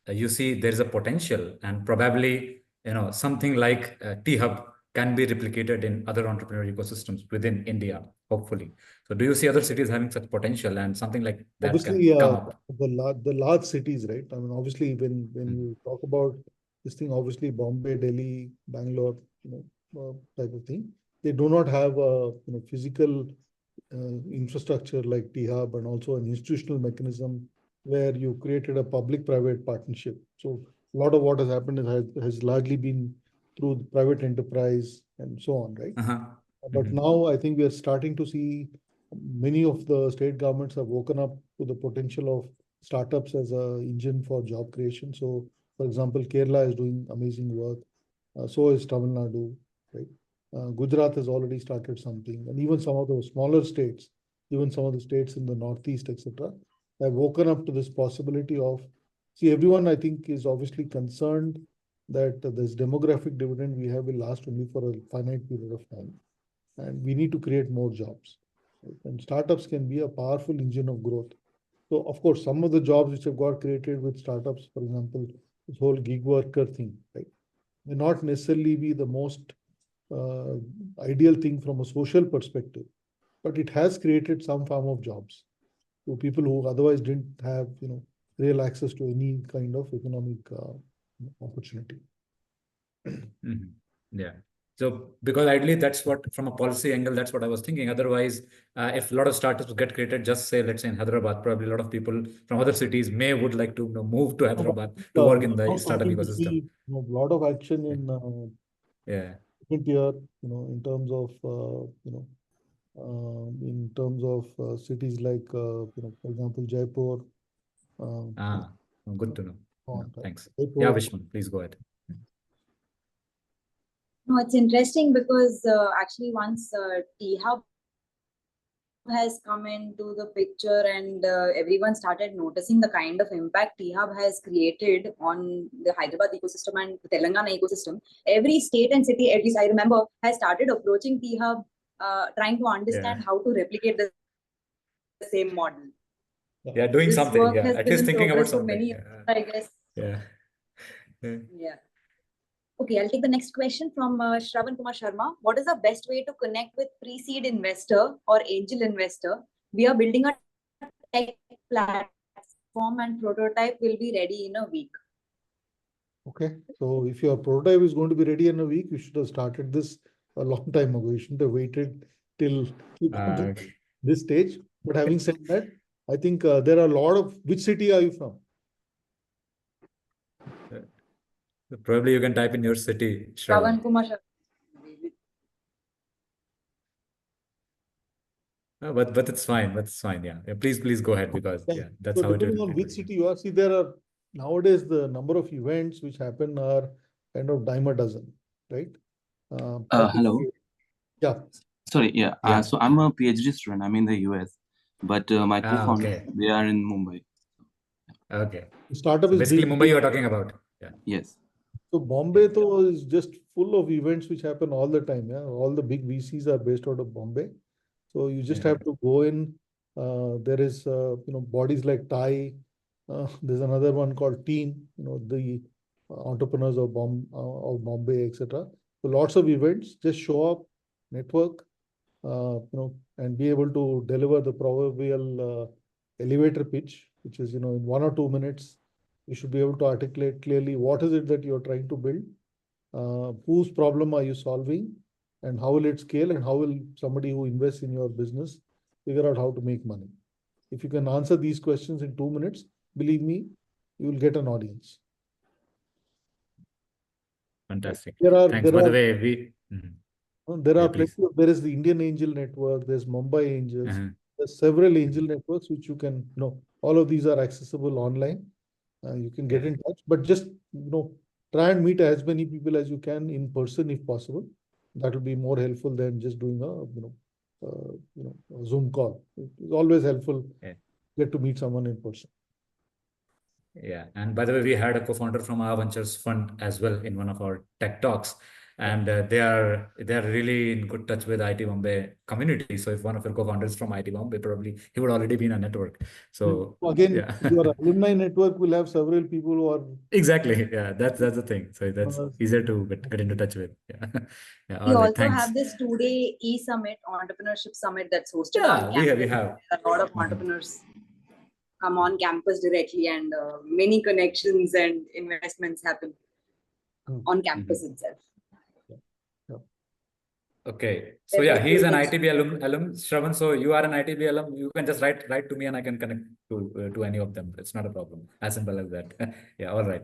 you see there is a potential, and probably, something like T-Hub can be replicated in other entrepreneurial ecosystems within India, hopefully. So do you see other cities having such potential and something like that Obviously, can come up? the large cities, right? I mean, obviously, when you talk about this thing, obviously Bombay, Delhi, Bangalore, type of thing, they do not have a physical infrastructure like T-Hub, and also an institutional mechanism where you created a public-private partnership. So a lot of what has happened has largely been through the private enterprise and so on, right? But now I think we are starting to see many of the state governments have woken up to the potential of startups as an engine for job creation. So, for example, Kerala is doing amazing work. So is Tamil Nadu, right? Gujarat has already started something, and even some of the smaller states, even some of the states in the Northeast, etc., have woken up to this possibility of, see, everyone I think is obviously concerned that this demographic dividend we have will last only for a finite period of time, and we need to create more jobs. Right? And startups can be a powerful engine of growth. So, of course, some of the jobs which have got created with startups, for example, this whole gig worker thing, right, may not necessarily be the most ideal thing from a social perspective, but it has created some form of jobs to people who otherwise didn't have, real access to any kind of economic opportunity. Yeah. So because ideally that's what, from a policy angle, that's what I was thinking. Otherwise, if a lot of startups get created, just say, let's say in Hyderabad, probably a lot of people from other cities would like to move to Hyderabad to work in the startup ecosystem. A lot of action in second tier, in terms of cities like for example Jaipur. Good to know. Thanks. Jaipur. Yeah, Vishnu, please go ahead. No, it's interesting because actually once T-Hub has come into the picture and everyone started noticing the kind of impact T-Hub has created on the Hyderabad ecosystem and the Telangana ecosystem, every state and city, at least I remember, has started approaching T-Hub, trying to understand how to replicate the same model. Yeah, doing this something. Work Yeah, has at been least in thinking about progress for something. many years, I guess. Yeah. Okay, I'll take the next question from Shravan Kumar Sharma. What is the best way to connect with pre-seed investor or angel investor? We are building a tech platform and prototype will be ready in a week. Okay, so if your prototype is going to be ready in a week, you should have started this a long time ago. You shouldn't have waited till this stage. But having said that, I think there are a lot of, which city are you from? Probably you can type in your city, Shravan Kumar Sharma. But it's fine. That's fine. Yeah. Please go ahead, because that's so how it depending on which city you are. See, there are nowadays the number of events which happen are kind of dime a dozen, right? Hello. Yeah. Sorry. Yeah. So I'm a PhD student. I'm in the US, but my co-founders they are in Mumbai. Okay. Startup so is basically big. Mumbai you are talking about. Yeah. Yes. So Bombay though is just full of events which happen all the time. Yeah, all the big VCs are based out of Bombay. So you just have to go in. There is bodies like TIE. There's another one called Team. The entrepreneurs of Bombay, etc. So lots of events. Just show up, network, and be able to deliver the proverbial elevator pitch, which is in 1 or 2 minutes. You should be able to articulate clearly what is it that you're trying to build, whose problem are you solving, and how will it scale, and how will somebody who invests in your business figure out how to make money. If you can answer these questions in 2 minutes, believe me, you will get an audience. Fantastic. Thanks. By the way, there is the Indian Angel Network, there's Mumbai Angels, there's several angel networks which you can, all of these are accessible online. You can get in touch, but just, try and meet as many people as you can in person if possible. That will be more helpful than just doing a Zoom call. It's always helpful get to meet someone in person. Yeah, and by the way, we had a co-founder from our Ventures fund as well in one of our tech talks. and they are really in good touch with IT Bombay community. So if one of your co-founders from IT Bombay, probably he would already be in a network. So again, yeah. your alumni network will have several people who are exactly. Yeah, that's the thing. So that's easier to get into touch with. Yeah. Yeah. We All right, also thanks. have this 2-day e-summit, entrepreneurship summit that's hosted Yeah, on we campus. have. A lot of entrepreneurs come on campus directly, and many connections and investments happen on campus itself. Okay, so yeah, he's an ITB alum, Shravan. So you are an ITB alum. You can just write to me, and I can connect to any of them. It's not a problem. As simple as that. Yeah. All right.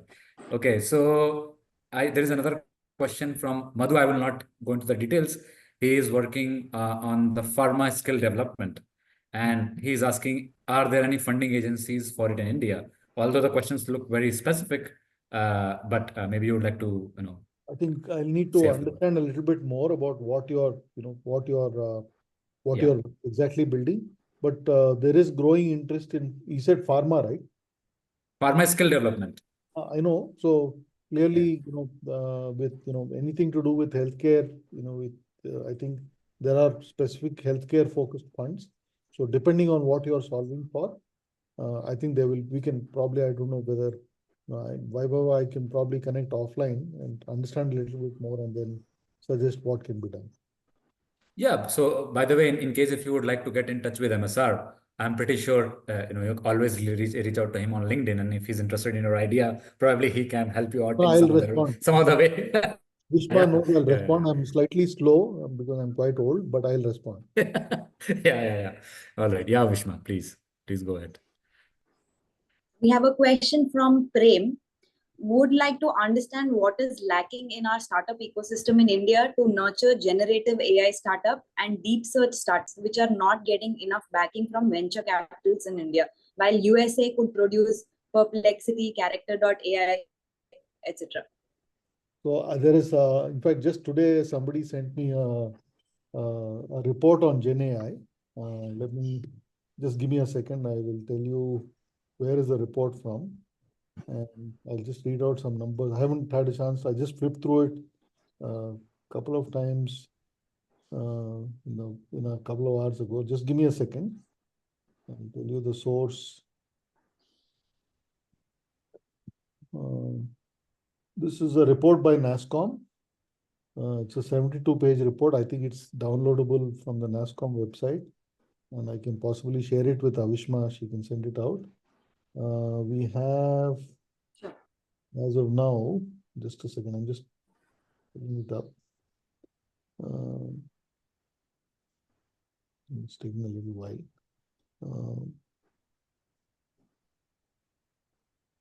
Okay. So there is another question from Madhu. I will not go into the details. He is working on the pharma skill development, and he is asking, are there any funding agencies for it in India? Although the questions look very specific, but maybe you would like to, I think I'll need to understand a little bit more about what you're exactly building. But there is growing interest in, you said pharma, right? Pharma skill development. I know. So clearly, with anything to do with healthcare, I think there are specific healthcare focused funds. So depending on what you're solving for, I think we can probably, I don't know whether Vaibhav, I can probably connect offline and understand a little bit more and then suggest what can be done. Yeah. So by the way, in case if you would like to get in touch with MSR, I'm pretty sure you always reach out to him on LinkedIn, and if he's interested in your idea, probably he can help you out in some other way. Vishma knows I'll respond. I'm slightly slow because I'm quite old, but I'll respond. Yeah. All right. Yeah, Vishma, please go ahead. We have a question from Prem. Would like to understand what is lacking in our startup ecosystem in India to nurture generative AI startup and deep search starts, which are not getting enough backing from venture capitals in India, while USA could produce Perplexity, Character.ai, etc. So there is, in fact, just today somebody sent me a report on Gen AI. Let me just give me a second. I will tell you where is the report from. And I'll just read out some numbers. I haven't had a chance. I just flipped through it a couple of times, in a couple of hours ago. Just give me a second. I'll tell you the source. This is a report by NASSCOM. It's a 72-page report. I think it's downloadable from the NASSCOM website, and I can possibly share it with Avishma. She can send it out. We have, as of now, just a second, I'm just putting it up. It's taking a little while.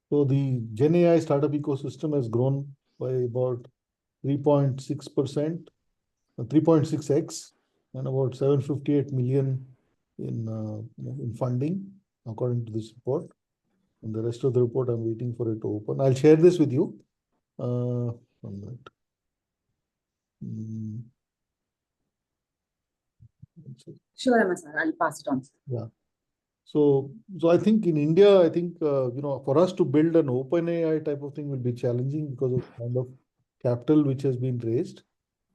So the Gen AI startup ecosystem has grown by about 3.6%, 3.6x, and about 758 million in funding, according to this report. And the rest of the report, I'm waiting for it to open. I'll share this with you. 1 minute. Sure, MSR. I'll pass it on. Yeah. So I think in India, I think, for us to build an open AI type of thing will be challenging because of the kind of capital which has been raised.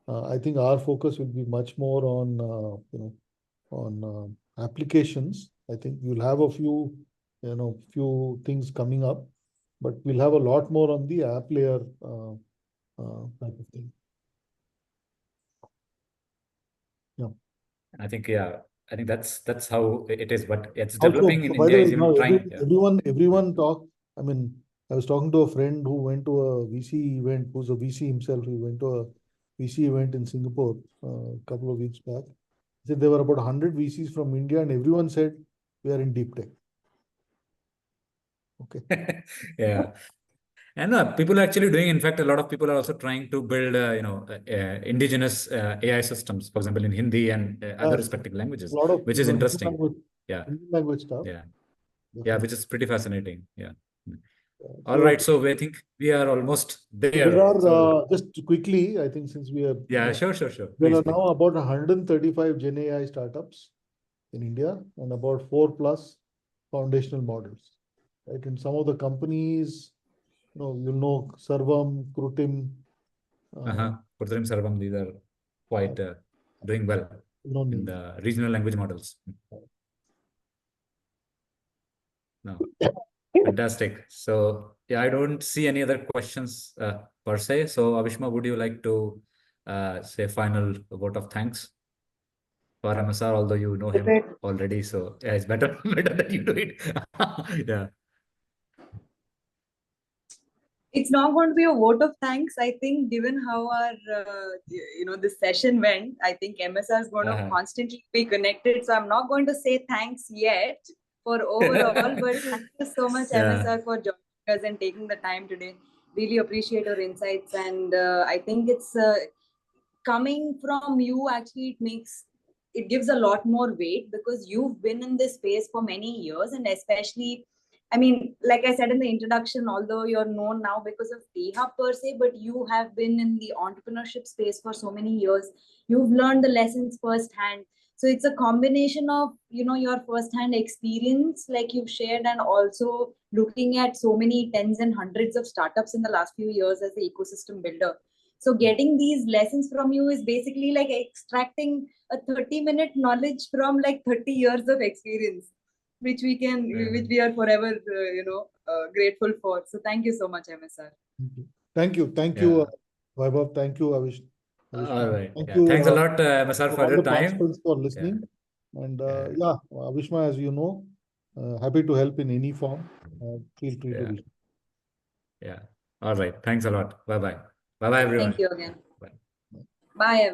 I think our focus will be much more on applications. I think you'll have a few things coming up, but we'll have a lot more on the app layer type of thing. Yeah. I think that's how it is, but it's developing in India. Is even trying. Everyone talk. I mean, I was talking to a friend who went to a VC event, who's a VC himself. He went to a VC event in Singapore a couple of weeks back. He said there were about 100 VCs from India, and everyone said we are in deep tech. Okay. Yeah. And people are actually doing, in fact, a lot of people are also trying to build, indigenous AI systems, for example, in Hindi and other respective languages, which is interesting. Language stuff. Yeah, which is pretty fascinating. Yeah. All right. So I think we are almost there. There are, just quickly, I think since we are... Yeah, sure. There are now about 135 Gen AI startups in India and about 4+ foundational models. Right? And some of the companies, you'll know Sarvam, Krutim, Purtarim Sarvam, these are quite doing well in the regional language models. No. Fantastic. So yeah, I don't see any other questions per se. So Avishma, would you like to say final vote of thanks for MSR, although you know him already, so yeah, it's better that you do it. Yeah. It's not going to be a vote of thanks. I think given how our this session went, I think MSR is going to constantly be connected. So I'm not going to say thanks yet for overall, but thank you so much, MSR, for joining us and taking the time today. Really appreciate your insights, and I think it's coming from you. Actually, it gives a lot more weight because you've been in this space for many years, and especially, I mean, like I said in the introduction, although you're known now because of T-Hub per se, but you have been in the entrepreneurship space for so many years. You've learned the lessons firsthand. So it's a combination of, your firsthand experience, like you've shared, and also looking at so many tens and hundreds of startups in the last few years as the ecosystem builder. So getting these lessons from you is basically like extracting a 30-minute knowledge from like 30 years of experience, which we are forever, grateful for. So thank you so much, MSR. Thank you. Vaibhav. Thank you, Avish. All right. Thanks a lot, MSR, for your time. For listening. And Avishma, as you know, happy to help in any form. Feel free to reach. Yeah. All right. Thanks a lot. Bye-bye. Bye-bye, everyone. Thank you again. Bye. Bye, everyone.